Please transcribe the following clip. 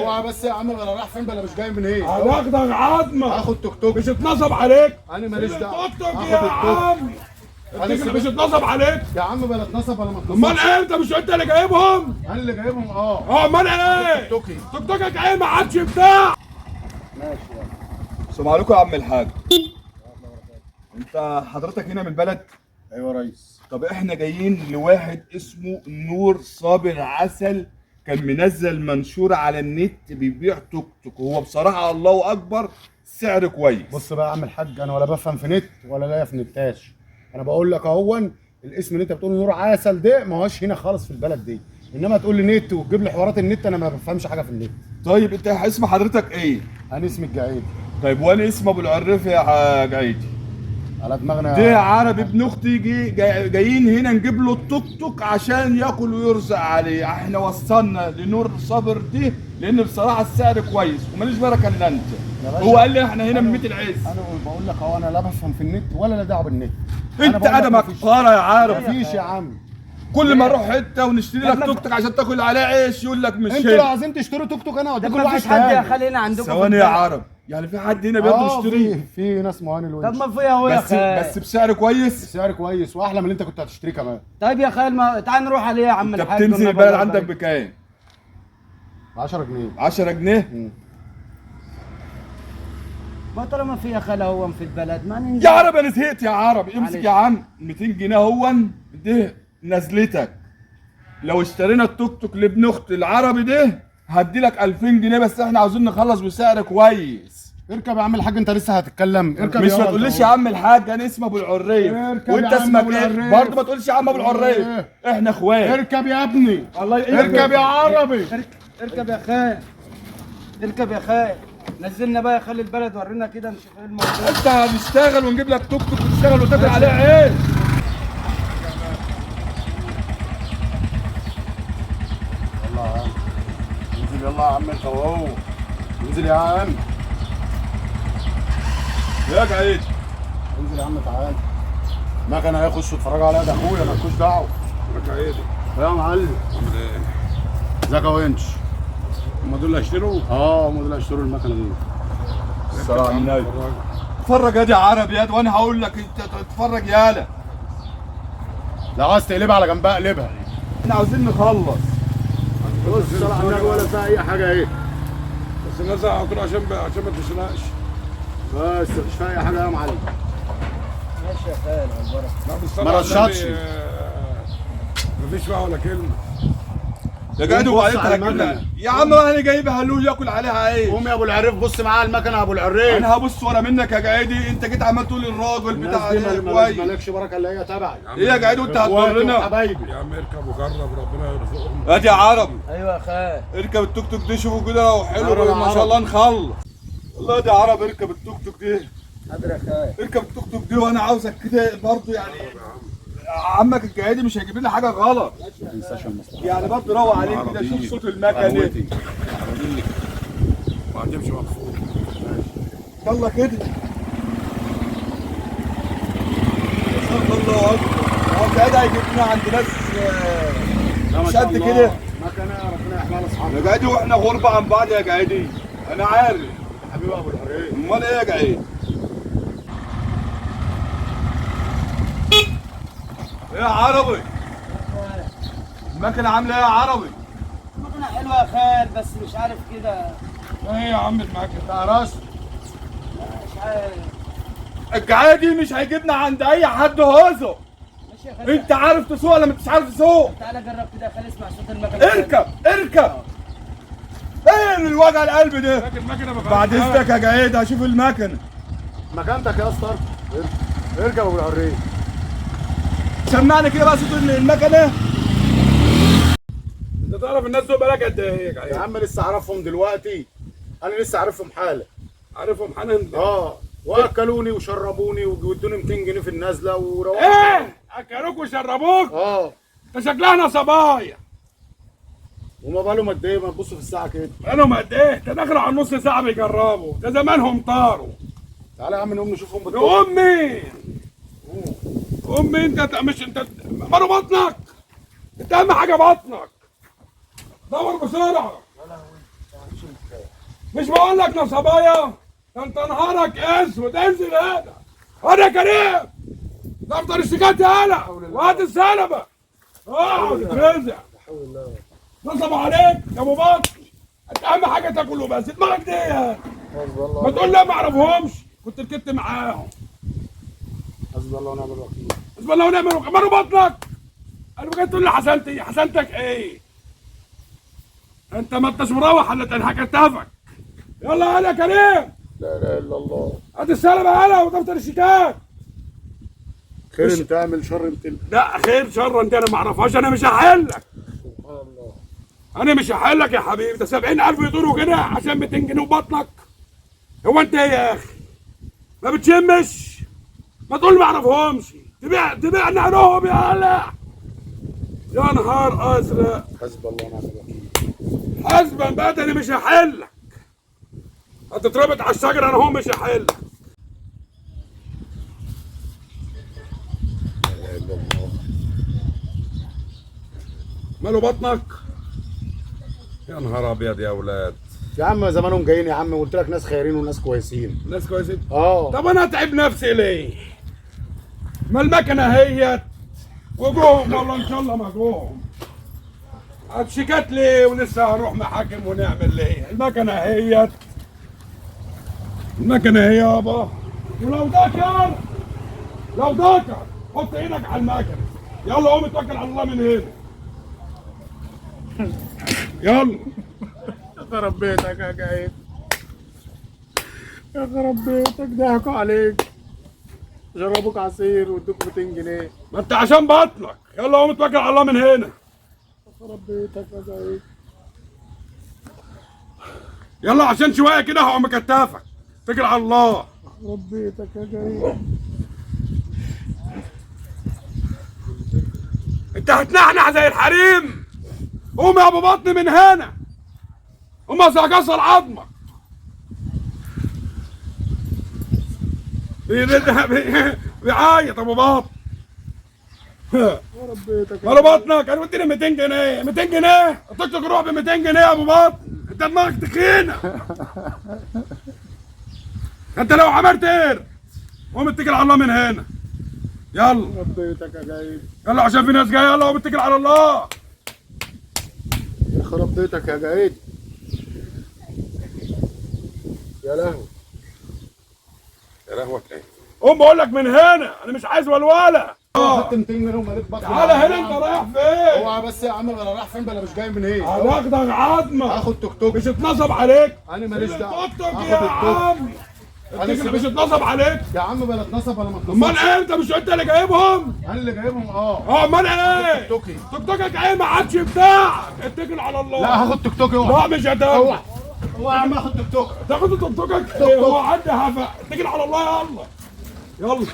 اوعى بس يا عم، انا رايح فين بلا مش جاي من ايه؟ هاخدك عظمه. هاخد توك توك. مش اتنصب عليك. انا ماليش دعوه. توك توك يا عم. مش اتنصب عليك يا عم بلا اتنصب ولا ما اتنصبش. امال ايه؟ انت مش انت اللي جايبهم؟ انا اللي جايبهم. امال ايه؟ توك توكي. توك توكك ايه؟ ما عادش بتاع. ماشي. السلام عليكم يا عم الحاج. انت حضرتك هنا من البلد؟ ايوه يا ريس. طب احنا جايين لواحد اسمه نور صابر عسل، كان منزل منشور على النت بيبيع توك توك. هو بصراحه الله اكبر سعر كويس. بص بقى يا عم الحاج، انا ولا بفهم في نت ولا لاقي في نتاش. انا بقول لك اهون، الاسم اللي انت بتقول نور عسل ده ما هوش هنا خالص في البلد دي، انما تقول لي نت وتجيب لي حوارات النت، انا ما بفهمش حاجه في النت. طيب انت اسم حضرتك ايه؟ انا اسمي الجعيد. طيب وانا اسمي ابو العريف يا حاج عيدي. على دماغنا ده عربي ابن اختي جايين هنا نجيب له التوك توك عشان ياكل ويرزق عليه. احنا وصلنا لنور صابر دي لان بصراحه السعر كويس وماليش بركه الا انت. هو قال لي احنا هنا من ميت العز. انا بقول لك اهو، انا لا بفهم في النت ولا لا دعوه بالنت. انت ادمك قاره يا عارف. مفيش يا عم. كل ما نروح حته ونشتري لك توك توك عشان تاكل عليه عيش يقول لك مش انتوا لو هنا. عايزين تشتروا توك توك انا ده اوديكم ما لواحد فيش حد يا تاني. خالي هنا عندكم. ثواني يا عرب، يعني في حد هنا بيرضى يشتري؟ في ناس مهاني الونش. طب ما فيها هو يا بس خال. بسعر كويس. سعر كويس واحلى من اللي انت كنت هتشتريه كمان. طيب يا خال، ما تعال نروح عليه يا عم انت الحاج. بتنزل البلد عندك بكام؟ 10 جنيه. 10 جنيه؟ ما طالما في يا خال هو في البلد ما ننزل. يا عرب انا زهقت يا عرب. امسك معلش. يا عم 200 جنيه هون ده نزلتك. لو اشترينا التوك توك لابن اخت العربي ده هدي لك 2000 جنيه بس احنا عاوزين نخلص بسعر كويس. اركب يا عم الحاج، انت لسه هتتكلم. اركب مش يا ما ولد تقوليش اهو. يا عم الحاج، انا اسمي ابو العريف اركب يا وانت عم اسمك أبو ايه؟ العريف. برضه ما تقولش يا عم ابو العريف. احنا اخوات. اركب يا ابني. الله اركب يا عربي. اركب يا خال. اركب يا خال. نزلنا بقى يا خال البلد، ورينا كده نشوف ايه الموضوع. انت هنشتغل ونجيب لك توك توك وتشتغل وتاكل عليه عيش. يلا يا عم انزل. يلا يا عم انت وهو. انزل يا عم. يا جعيد انزل يا عم تعال. المكنه هيخش يتفرجوا عليها، ده اخويا مالكوش دعوه. يا معلم عامل ايه؟ ازيك يا ونش؟ هم دول اللي هيشتروا؟ هم دول هيشتروا المكنه دي. الصلاة على النبي. اتفرج يا عربي ياد وانا هقول لك انت تتفرج يالا. لو عايز تقلبها على جنبها اقلبها. احنا عاوزين نخلص. بص الصلاة على النبي ولا فيها اي حاجه ايه. بس الناس هتقول عشان ما تشنقش. بس مفيش فيها اي حاجه يا معلم. ماشي يا خال على البركه. لا بالصلاة ما على رشطش. النبي، مفيش فيها ولا كلمة. يا جدع بص وبعدين على تركبنا المكنة. يا عم انا جايبها له ياكل عليها عيش. قوم يا ابو العريف، بص معايا المكنه يا ابو العريف. انا هبص ورا منك يا جعيدي. انت جيت عمال تقول الراجل بتاع الناس دي ده كويس. مالكش بركه اللي هي تبعي. ايه يا جعيد وانت اخواتي هتضرنا؟ وحبايبي. يا عم اركب وجرب ربنا يرزقهم. ادي يا عربي ايوه يا خال. اركب التوك توك دي شوفوا كده لو عربي حلو يا ما عربي. شاء الله نخلص. والله يا عربي اركب التوك توك دي. حاضر يا خال. اركب التوك توك دي وانا عاوزك كده برضه يعني. عمك الجعيدي مش هيجيب لنا حاجه غلط. ما تنساش المصلحه. يعني برضه روق عليك كده شوف صوت المكنه. ما هتمشي مبسوط. يلا كده. الله اكبر. هو الجعيد هيجيب لنا عند ناس مش قد كده. مكنه ربنا يحميها لاصحابها. يا جعيدي واحنا غربة عن بعض يا جعيدي. انا عارف. حبيبي ابو العريف. امال ايه يا جعيد؟ ايه يا عربي؟ المكنة عاملة ايه يا عربي؟ المكنه حلوه يا خال بس مش عارف كده. ايه يا عم المكنة؟ تعرس. مش عارف. الجعيدي مش هيجيبنا عند اي حد هوزه. ماشي يا خال. انت عارف تسوق ولا مش عارف تسوق؟ تعالى جرب كده يا خال، اسمع صوت المكنه. اركب. ايه الوجع القلب ده؟ فاكر المكنة ما بعد فيهاش اذنك يا جعيد هشوف المكنة. مكانتك يا اسطى. اركب ابو العريف. سمعني كده بقى صوت المكنة. انت تعرف الناس دول بالك قد ايه يا يا جعيد؟ عم لسه عارفهم دلوقتي. انا لسه عارفهم حالا. عارفهم حنان. واكلوني وشربوني وادوني 200 جنيه في النازله وروحت. ايه؟ اكلوك وشربوك؟ انت شكلها نصبايا. وما بالهم قد ايه؟ ما تبصوا في الساعه كده. بقالهم قد ايه؟ ده داخل على نص ساعة بيجربوا، ده زمانهم طاروا. تعالى يا عم نقوم نشوفهم نقوم مين؟ قوم مين؟ انت مش انت مالوا بطنك؟ انت اهم حاجة بطنك. دور بسرعة. مش بقول لك نصبايا؟ ده انت نهارك اسود، انزل هنا. انا كريم دفتر الشيكات يالا وهات السلبه. اقعد اترزع. نصبوا عليك يا ابو بطل. انت اهم حاجه تاكل وبس، دماغك دي يعني. ما تقول لا ما اعرفهمش، كنت ركبت معاهم. حسبي الله ونعم الوكيل. حسب الله ونعم الوكيل. مالوا بطنك؟ انا بجد تقول لي حسنتي، حسنتك ايه؟ انت ما انتش مروح الا تنحك كتافك. يلا يا كريم. لا اله الا الله. هات السلبه يلا ودفتر الشيكات. خير انت اعمل شر انت. لا خير شر انت انا ما اعرفهاش، انا مش هحلك. سبحان الله. انا مش هحلك يا حبيبي، ده 70,000 يدوروا كده عشان 200 جنيه وبطنك. هو انت ايه يا اخي؟ ما بتشمش؟ ما تقول ما اعرفهمش، تبيعني عنهم يا هلا. يا نهار ازرق. حسبي الله ونعم الوكيل. حسبا بقى ده انا مش هحلك. هتتربط على الشجره انا هو مش هحلك. لا اله الا الله. ماله بطنك؟ يا نهار ابيض يا اولاد. يا عم زمانهم جايين يا عم، قلت لك ناس خيرين وناس كويسين. ناس كويسين؟ اه. طب انا اتعب نفسي ليه؟ ما المكنه هيت وجوهم والله ان شاء الله ما جوهم. هتشيكات ليه ولسه هنروح محاكم ونعمل ليه؟ المكنه هيت. المكنه هي يابا. ولو ذكر لو ذكر حط ايدك على المكنه. يلا قوم اتوكل على الله من هنا. يلا. يا خرب بيتك يا جايد. يا خرب بيتك ضحكوا عليك. جربوك عصير وادوك 200 جنيه. ما انت عشان بطلك. يلا قوم اتوكل على الله من هنا. يا خرب بيتك يا جايد. يلا عشان شويه كده هقوم مكتفك. اتكل على الله. يا خرب بيتك يا جايد. انت هتنحنح زي الحريم. قوم يا ابو بطن من هنا. قوم هكسر عظمك. بيعيط ابو بطن. يا رب بيتك. ماله بطنك؟ انا اديني 200 جنيه. 200 جنيه؟ التوك توك يروح ب 200 جنيه يا ابو بطن. انت دماغك تخينه. انت لو عملت ايه؟ قوم اتكل على الله من هنا. يلا. يا رب بيتك يا جايد. يلا عشان في ناس جايه. يلا قوم اتكل على الله. يا خرب بيتك يا جايد. يا لهوي. يا لهوك ايه؟ قوم بقول لك من هنا، انا مش عايز ولوله. خدت 200 جنيه ومالك بطل. تعالى هنا، انت رايح فين؟ اوعى بس يا عم، بلا رايح فين بلا مش جاي من ايه؟ هناخدك عظمه. هاخد توك توك. مش اتنصب عليك. انا ماليش دعوه. توك توك هاخد يا التوك. عم. مش اتنصب عليك. يا عم بلا اتنصب ولا ما امال اتنصبش. ايه؟ انت مش انت اللي جايبهم؟ انا اللي جايبهم. اه امال ايه؟ توك توكي. توك توكك ايه؟ ما عادش بتاعك. اتكل على الله. لا هاخد توك توك. اوعى لا مش هتاخد. اوعى اوعى يا عم، هاخد توك توك. تاخد توك توكك. هو عندي هفا. اتكل على الله. يلا يلا.